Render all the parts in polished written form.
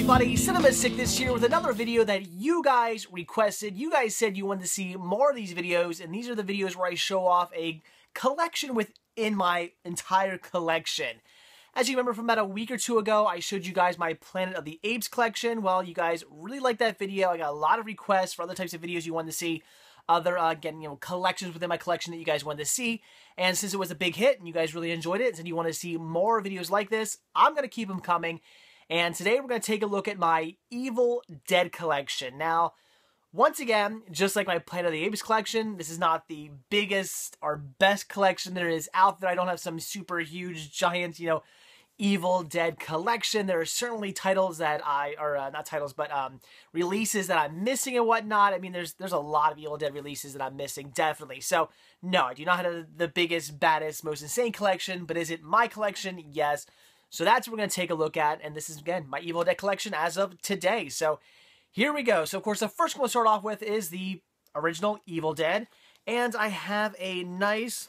everybody, Cinema Sickness here with another video that you guys requested. You guys said you wanted to see more of these videos, and these are the videos where I show off a collection within my entire collection. As you remember from about a week or two ago, I showed you guys my Planet of the Apes collection. Well, you guys really liked that video. I got a lot of requests for other types of videos you wanted to see. Other, again, collections within my collection that you guys wanted to see. And since it was a big hit and you guys really enjoyed it and said you want to see more videos like this, I'm going to keep them coming. And today we're going to take a look at my Evil Dead collection. Now, once again, just like my Planet of the Apes collection, this is not the biggest or best collection there is out there. I don't have some super huge, giant, Evil Dead collection. There are certainly titles that not titles, but releases that I'm missing and whatnot. I mean, there's a lot of Evil Dead releases that I'm missing, definitely. So, no, I do not have the biggest, baddest, most insane collection, but is it my collection? Yes. So that's what we're going to take a look at, and this is, again, my Evil Dead collection as of today. So here we go. So, of course, the first one we'll start off with is the original Evil Dead, and I have a nice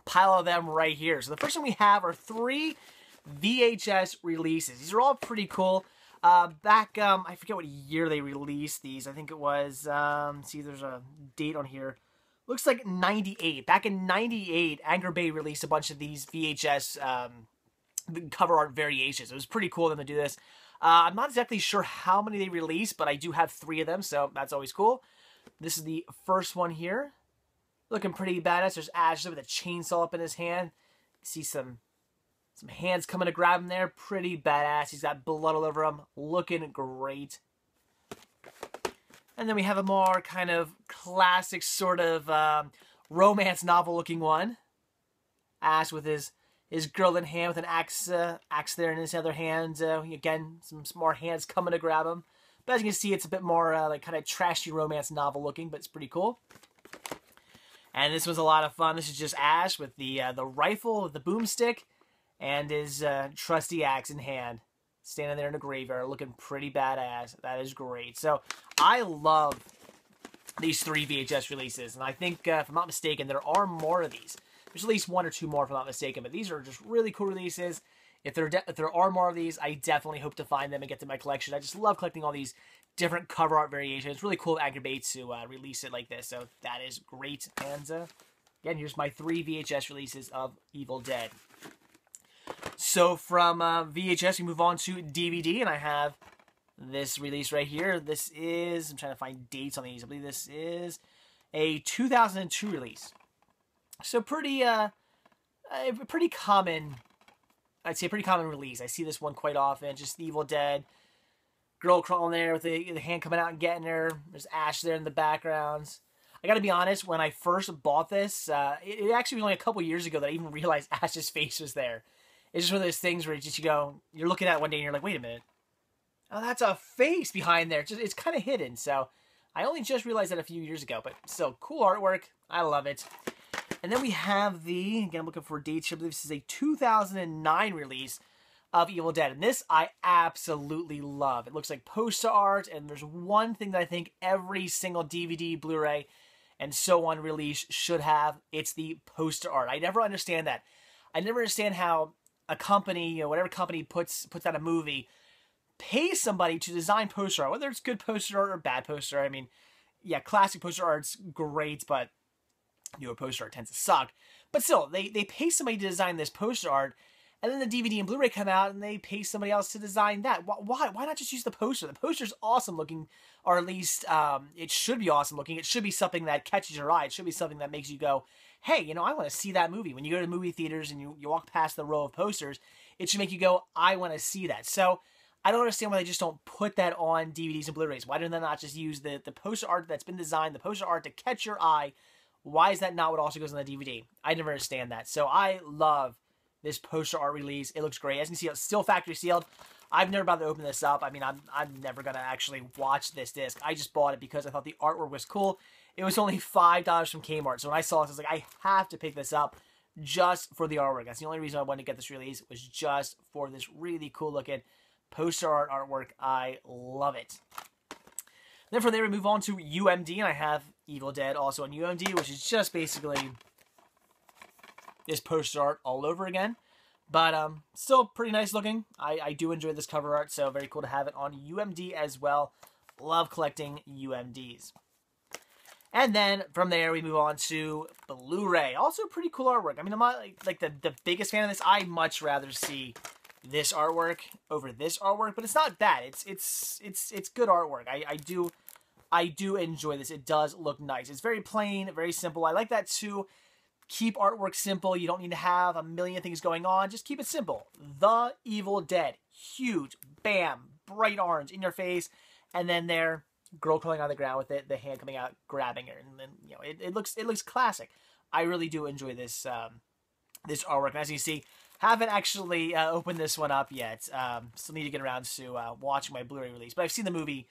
pile of them right here. So the first one we have are 3 VHS releases. These are all pretty cool. Back, I forget what year they released these. I think it was, see, there's a date on here. Looks like 98. Back in 98, Anchor Bay released a bunch of these VHS cover art variations. It was pretty cool of them to do this. I'm not exactly sure how many they released, but I do have 3 of them, so that's always cool. This is the first one here. Looking pretty badass. There's Ash with a chainsaw up in his hand. You see some hands coming to grab him there. Pretty badass. He's got blood all over him. Looking great. And then we have a more kind of classic sort of romance novel looking one. Ash with his girl in hand with an axe there in his other hand. Again, some more hands coming to grab him. But as you can see, it's a bit more like kind of trashy romance novel looking, but it's pretty cool. And this was a lot of fun. This is just Ash with the rifle, with the boomstick, and his trusty axe in hand, standing there in a graveyard, looking pretty badass. That is great. So I love these 3 VHS releases, and I think, if I'm not mistaken, there are more of these. There's at least 1 or 2 more, if I'm not mistaken, but these are just really cool releases. If there are more of these, I definitely hope to find them and get to my collection. I just love collecting all these different cover art variations. It's really cool of Anchor Bay to release it like this, so that is great. And again, here's my 3 VHS releases of Evil Dead. So from VHS, we move on to DVD, and I have this release right here. This is, I'm trying to find dates on these. I believe this is a 2002 release. So pretty common, I'd say a pretty common release. I see this one quite often. Just Evil Dead, girl crawling there with the hand coming out and getting her. There's Ash there in the background. I gotta be honest, when I first bought this, it actually was only a couple years ago that I even realized Ash's face was there. It's just one of those things where you're looking at it one day and you're like, wait a minute. Oh, that's a face behind there. It's kind of hidden. So I only just realized that a few years ago, but still, cool artwork. I love it. And then we have again, I'm looking for dates here. I believe this is a 2009 release of Evil Dead. And this I absolutely love. It looks like poster art, and there's one thing that I think every single DVD, Blu-ray, and so on release should have. It's the poster art. I never understand that. I never understand how a company, whatever company puts out a movie, pays somebody to design poster art, whether it's good poster art or bad poster art. I mean, yeah, classic poster art's great, but newer poster art tends to suck. But still, they pay somebody to design this poster art, and then the DVD and Blu-ray come out, and they pay somebody else to design that. Why not just use the poster? The poster's awesome looking, or at least it should be awesome looking. It should be something that catches your eye. It should be something that makes you go, hey, I want to see that movie. When you go to movie theaters and you walk past the row of posters, it should make you go, I want to see that. So I don't understand why they just don't put that on DVDs and Blu-rays. Why do they not just use the poster art that's been designed, the poster art to catch your eye? Why is that not what also goes on the DVD? I never understand that. So I love this poster art release. It looks great. As you can see, it's still factory sealed. I've never bothered to open this up. I mean, I'm never going to actually watch this disc. I just bought it because I thought the artwork was cool. It was only $5 from Kmart. So when I saw this, I was like, I have to pick this up just for the artwork. That's the only reason I wanted to get this release, was just for this really cool looking poster art artwork. I love it. Then from there, we move on to UMD, and I have Evil Dead also on UMD, which is just basically this poster art all over again. But still pretty nice looking. I do enjoy this cover art, so very cool to have it on UMD as well. Love collecting UMDs. And then from there, we move on to Blu-ray. Also pretty cool artwork. I mean, I'm not like the biggest fan of this. I much rather see this artwork over this artwork, but it's not bad. It's good artwork. I do enjoy this. It does look nice. It's very plain, very simple. I like that too. Keep artwork simple. You don't need to have a million things going on. Just keep it simple. The Evil Dead. Huge. Bam. Bright orange in your face. And then there, girl crawling on the ground with it, the hand coming out, grabbing her. And then, you know, it looks classic. I really do enjoy this this artwork. And as you see, haven't actually opened this one up yet. Still need to get around to watching my Blu-ray release. But I've seen the movie.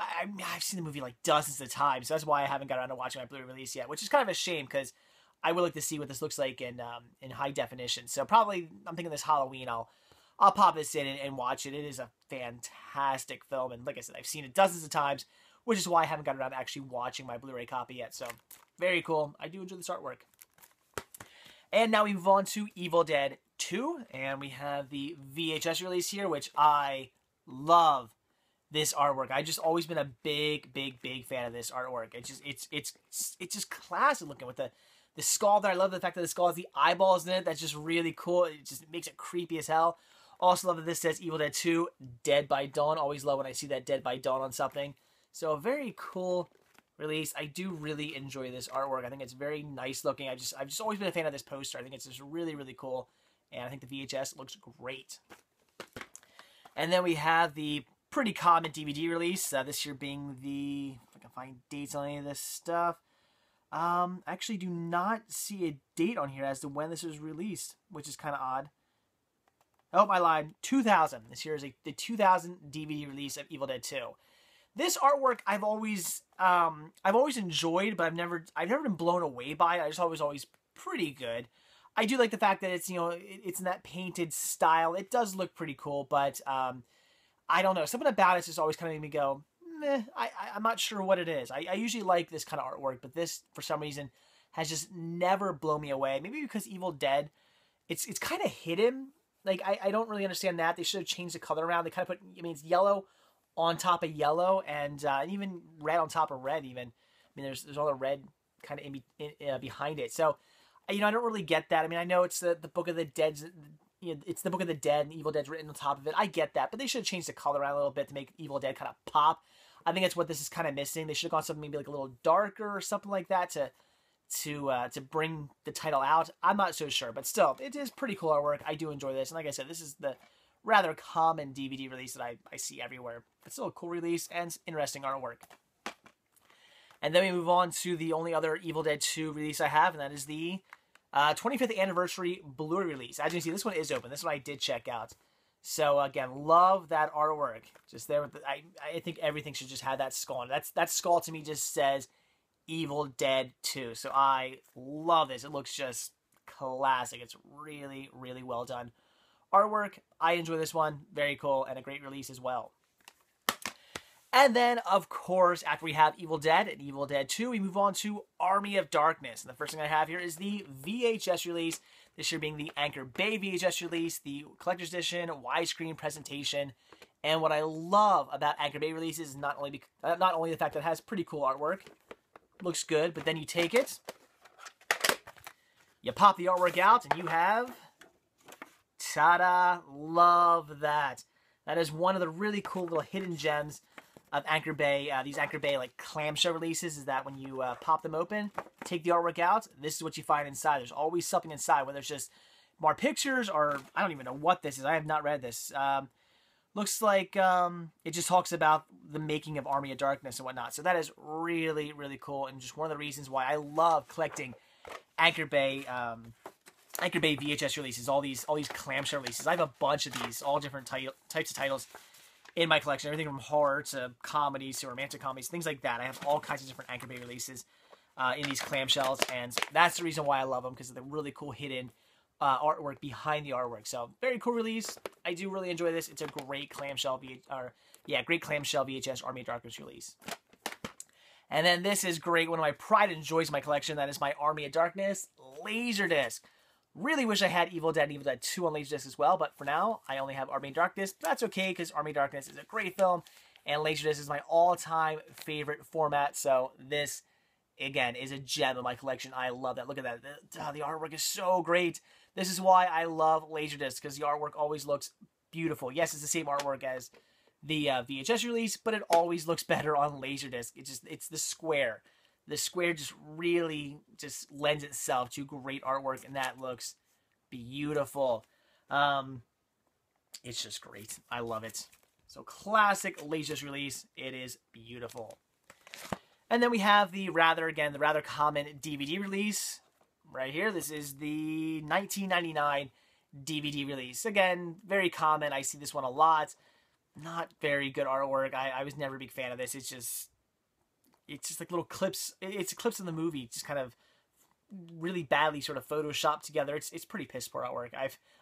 I've seen the movie like dozens of times. So that's why I haven't got around to watching my Blu-ray release yet, which is kind of a shame because I would like to see what this looks like in high definition. So probably, I'm thinking this Halloween, I'll pop this in and watch it. It is a fantastic film, and like I said, I've seen it dozens of times, which is why I haven't gotten around to actually watching my Blu-ray copy yet. So very cool. I do enjoy this artwork. And now we move on to Evil Dead 2, and we have the VHS release here, which I love. This artwork. I've just always been a big fan of this artwork. It's just classic looking with the skull there. I love the fact that the skull has the eyeballs in it. That's just really cool. It just makes it creepy as hell. Also love that this says Evil Dead 2, Dead by Dawn. Always love when I see that Dead by Dawn on something. So a very cool release. I do really enjoy this artwork. I think it's very nice looking. I've just always been a fan of this poster. I think it's just really cool. And I think the VHS looks great. And then we have the pretty common DVD release. This year being the, if I can find dates on any of this stuff. I actually do not see a date on here as to when this was released, which is kind of odd. Oh, I lied. 2000. This year is the 2000 DVD release of Evil Dead 2. This artwork I've always enjoyed, but I've never been blown away by it. I just always pretty good. I do like the fact that it's, you know, it's in that painted style. It does look pretty cool, but I don't know. Something about it's just always kind of made me go, meh, I'm not sure what it is. I usually like this kind of artwork, but this, for some reason, has just never blown me away. Maybe because Evil Dead, it's kind of hidden. Like, I don't really understand that. They should have changed the color around. They kind of put, I mean, it's yellow on top of yellow, and even red on top of red, even. I mean, there's all the red kind of behind it. So, you know, I don't really get that. I mean, I know it's the Book of the Dead's, you know, it's the Book of the Dead and Evil Dead's written on top of it. I get that, but they should have changed the color around a little bit to make Evil Dead kind of pop. I think that's what this is kind of missing. They should have gone something maybe like a little darker or something like that to bring the title out. I'm not so sure, but still, it is pretty cool artwork. I do enjoy this, and like I said, this is the rather common DVD release that I see everywhere. It's still a cool release and interesting artwork. And then we move on to the only other Evil Dead 2 release I have, and that is the 25th anniversary Blu-ray release. As you can see, this one is open. This one I did check out. So again, love that artwork. Just there with I think everything should just have that skull on it. That skull to me just says Evil Dead 2. So I love this. It looks just classic. It's really well done artwork. I enjoy this one. Very cool and a great release as well. And then, of course, after we have Evil Dead and Evil Dead 2, we move on to Army of Darkness. And the first thing I have here is the VHS release. This year being the Anchor Bay VHS release, the Collector's Edition, widescreen presentation. And what I love about Anchor Bay releases is not only the fact that it has pretty cool artwork, looks good, but then you take it, you pop the artwork out, and you have, ta-da, love that. That is one of the really cool little hidden gems of Anchor Bay, these Anchor Bay like clamshell releases, is that when you pop them open, take the artwork out, this is what you find inside. There's always something inside, whether it's just more pictures or I don't even know what this is. I have not read this. Looks like it just talks about the making of Army of Darkness and whatnot. So that is really cool, and just one of the reasons why I love collecting Anchor Bay VHS releases, all these clamshell releases. I have a bunch of these, all different types of titles in my collection, everything from horror to comedies to romantic comedies, things like that. I have all kinds of different Anchor Bay releases in these clamshells, and that's the reason why I love them, because of the really cool hidden artwork behind the artwork. So very cool release. I do really enjoy this. It's a great clamshell VHS Army of Darkness release. And then this is great. One of my pride and joys in my collection. That is my Army of Darkness Laserdisc. Really wish I had Evil Dead and Evil Dead 2 on Laserdisc as well, but for now, I only have Army of Darkness. That's okay, because Army of Darkness is a great film, and Laserdisc is my all-time favorite format, so this, again, is a gem in my collection. I love that. Look at that. The artwork is so great. This is why I love Laserdisc, because the artwork always looks beautiful. Yes, it's the same artwork as the VHS release, but it always looks better on Laserdisc. It's the square. The square just really just lends itself to great artwork, and that looks beautiful. It's just great. I love it. So classic Laserdisc release. It is beautiful. And then we have the rather common DVD release right here. This is the 1999 DVD release. Again, very common. I see this one a lot. Not very good artwork. I was never a big fan of this. It's just like little clips. It's clips in the movie, just kind of really badly sort of photoshopped together. It's pretty piss poor artwork.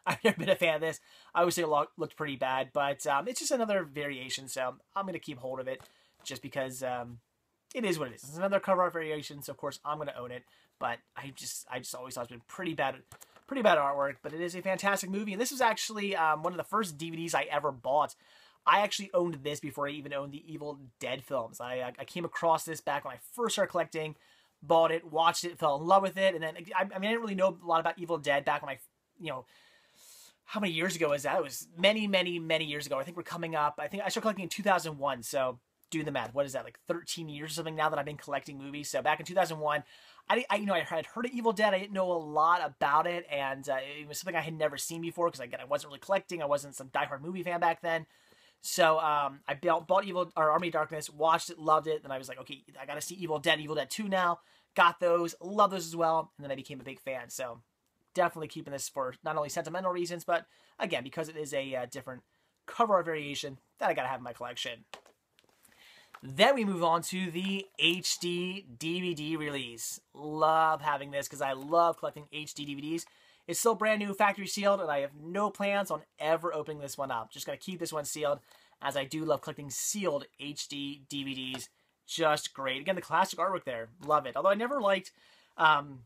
I've never been a fan of this. I would say it looked pretty bad, but it's just another variation. So I'm gonna keep hold of it just because it is what it is. It's another cover art variation, so of course I'm gonna own it. But I just always thought it's been pretty bad artwork. But it is a fantastic movie, and this was actually one of the first DVDs I ever bought. I actually owned this before I even owned the Evil Dead films. I came across this back when I first started collecting, bought it, watched it, fell in love with it, and then I mean I didn't really know a lot about Evil Dead back when how many years ago was that? It was many years ago. I think we're coming up. I think I started collecting in 2001. So do the math. What is that, like 13 years or something now that I've been collecting movies? So back in 2001, I had heard of Evil Dead. I didn't know a lot about it, and it was something I had never seen before because again I wasn't really collecting. I wasn't some diehard movie fan back then. So I bought Army of Darkness, watched it, loved it, and I was like, okay, I gotta see Evil Dead 2 now. Got those, love those as well, and then I became a big fan. So definitely keeping this for not only sentimental reasons, but again because it is a different cover art variation that I gotta have in my collection. Then we move on to the HD DVD release. Love having this because I love collecting HD DVDs. It's still brand new, factory sealed, and I have no plans on ever opening this one up. Just going to keep this one sealed, as I do love collecting sealed HD DVDs. Just great. Again, the classic artwork there. Love it. Although I never liked how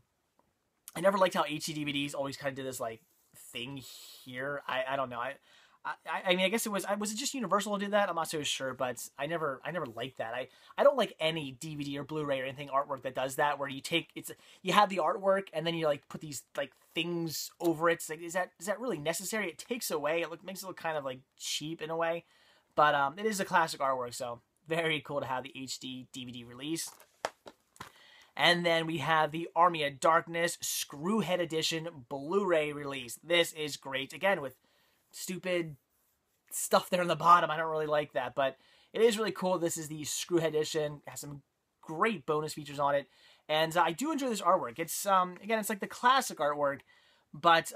HD DVDs always kind of did this, like, thing here. I don't know. I mean, I guess was it just Universal who did that? I'm not so sure, but I never liked that. I don't like any DVD or Blu-ray or anything artwork that does that, where you have the artwork and then you like put these like things over it. It's like, is that really necessary? It takes away. Makes it look kind of like cheap in a way, but it is a classic artwork, so very cool to have the HD DVD release. And then we have the Army of Darkness Screwhead Edition Blu-ray release. This is great. Again, with stupid stuff there on the bottom. I don't really like that, but it is really cool. This is the Screwhead Edition. It has some great bonus features on it, and I do enjoy this artwork. It's again, it's like the classic artwork, but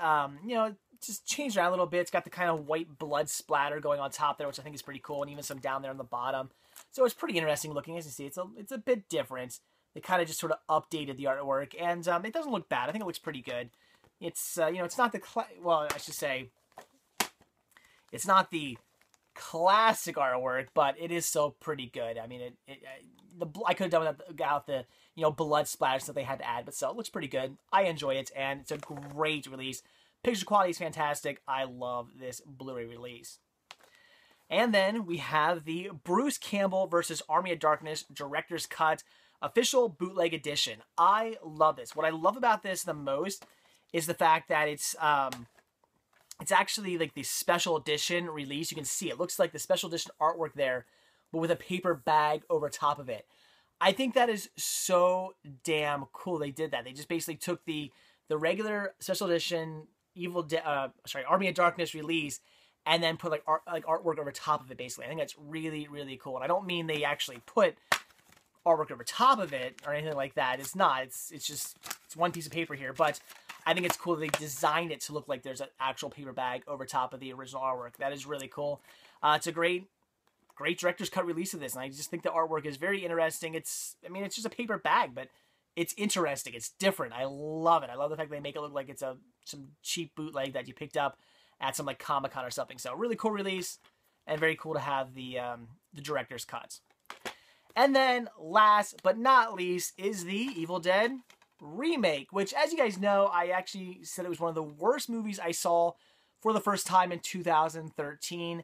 just changed around a little bit. It's got the kind of white blood splatter going on top there, which I think is pretty cool, and even some down there on the bottom. So it's pretty interesting looking. As you see, it's a bit different. They kind of just sort of updated the artwork, and it doesn't look bad. I think it looks pretty good. It's it's not I should say, it's not the classic artwork, but it is still pretty good. I mean, I could have done without the blood splatters that they had to add, but still, it looks pretty good. I enjoy it, and it's a great release. Picture quality is fantastic. I love this Blu-ray release. And then we have the Bruce Campbell versus Army of Darkness Director's Cut Official Bootleg Edition. I love this. What I love about this the most is the fact that it's actually like the special edition release. You can see it looks like the special edition artwork there, but with a paper bag over top of it. I think that is so damn cool they did that. They just basically took the regular special edition Army of Darkness release and then put like artwork over top of it, basically. I think that's really, really cool. And I don't mean they actually put artwork over top of it or anything like that. It's not. It's just one piece of paper here, but I think it's cool that they designed it to look like there's an actual paper bag over top of the original artwork. That is really cool. It's a great director's cut release of this, and I just think the artwork is very interesting. It's just a paper bag, but it's interesting. It's different. I love it. I love the fact they make it look like it's some cheap bootleg that you picked up at some like Comic-Con or something. So really cool release, and very cool to have the director's cuts. And then last but not least is the Evil Dead Remake, which, as you guys know, I actually said it was one of the worst movies I saw for the first time in 2013.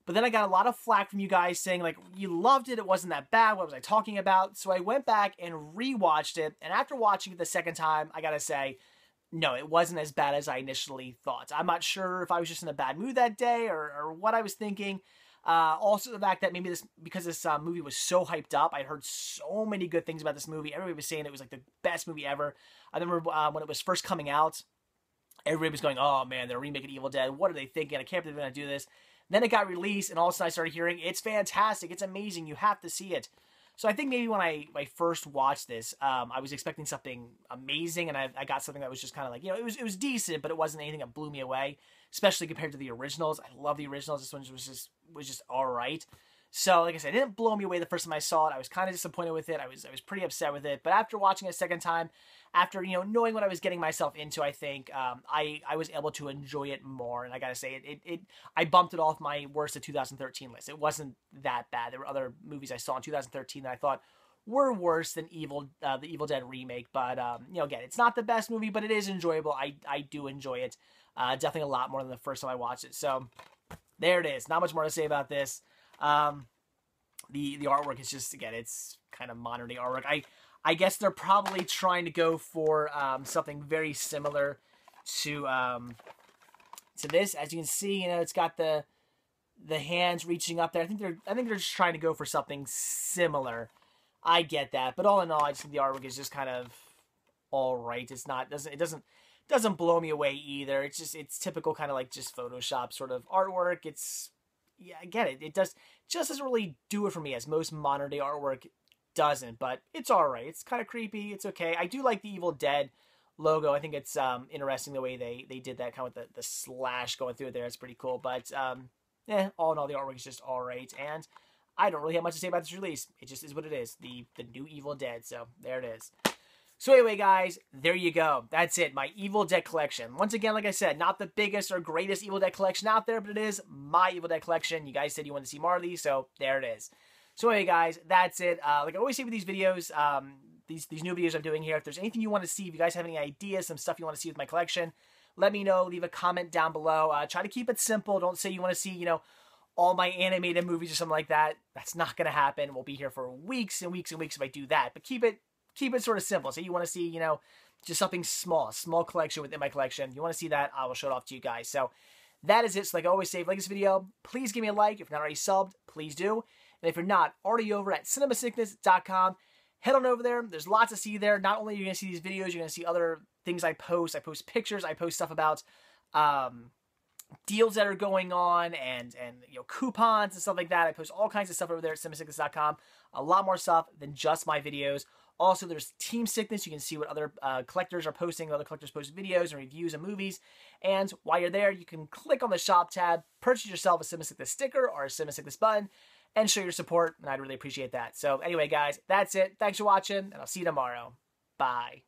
But then I got a lot of flack from you guys saying, like, you loved it, it wasn't that bad, what was I talking about? So I went back and rewatched it, and after watching it the second time, I gotta say, no, it wasn't as bad as I initially thought. I'm not sure if I was just in a bad mood that day or what I was thinking. Also, the fact that maybe because this movie was so hyped up, I'd heard so many good things about this movie. Everybody was saying it was like the best movie ever. I remember when it was first coming out, everybody was going, oh man, they're remaking Evil Dead. What are they thinking? I can't believe they're going to do this. Then it got released, and all of a sudden I started hearing, it's fantastic, it's amazing, you have to see it. So I think maybe when I first watched this, I was expecting something amazing, and I got something that was just kind of like, it was decent, but it wasn't anything that blew me away, especially compared to the originals. I love the originals. This one was just all right. So, like I said, it didn't blow me away the first time I saw it. I was kind of disappointed with it. I was pretty upset with it. But after watching it a second time, after knowing what I was getting myself into, I think I was able to enjoy it more. And I gotta say, I bumped it off my worst of 2013 list. It wasn't that bad. There were other movies I saw in 2013 that I thought were worse than the Evil Dead remake. But again, it's not the best movie, but it is enjoyable. I do enjoy it. Definitely a lot more than the first time I watched it. So there it is. Not much more to say about this. The artwork is just, again, it's kind of modern day artwork. I guess they're probably trying to go for something very similar to this. As you can see, it's got the hands reaching up there. I think they're just trying to go for something similar. I get that, but all in all, I just think the artwork is just kind of all right. It doesn't blow me away either. It's typical kind of like just Photoshop sort of artwork. Yeah, I get it. It just doesn't really do it for me, as most modern day artwork doesn't, but it's all right. It's kind of creepy. It's okay. I do like the Evil Dead logo. I think it's interesting the way they did that, kind of with the slash going through there. It's pretty cool, but all in all, the artwork is just all right, and I don't really have much to say about this release. It just is what it is. The new Evil Dead, so there it is. So anyway, guys, there you go. That's it, my Evil Dead collection. Once again, like I said, not the biggest or greatest Evil Dead collection out there, but it is my Evil Dead collection. You guys said you wanted to see more of these, so there it is. So anyway, guys, that's it. Like I always say with these videos, these new videos I'm doing here, if there's anything you want to see, if you guys have any ideas, some stuff you want to see with my collection, let me know. Leave a comment down below. Try to keep it simple. Don't say you want to see, all my animated movies or something like that. That's not going to happen. We'll be here for weeks and weeks and weeks if I do that. But keep it sort of simple. So you want to see, just something small, a small collection within my collection. You want to see that, I will show it off to you guys. So that is it. So like I always say, if you like this video, please give me a like. If you're not already subbed, please do. And if you're not already over at cinemasickness.com, head on over there. There's lots to see there. Not only are you going to see these videos, you're going to see other things I post. I post pictures. I post stuff about deals that are going on and coupons and stuff like that. I post all kinds of stuff over there at cinemasickness.com. A lot more stuff than just my videos. Also, there's Team Sickness. You can see what other collectors are posting. Other collectors post videos and reviews of movies. And while you're there, you can click on the shop tab, purchase yourself a Cinema Sickness sticker or a Cinema Sickness button, and show your support, and I'd really appreciate that. So anyway, guys, that's it. Thanks for watching, and I'll see you tomorrow. Bye.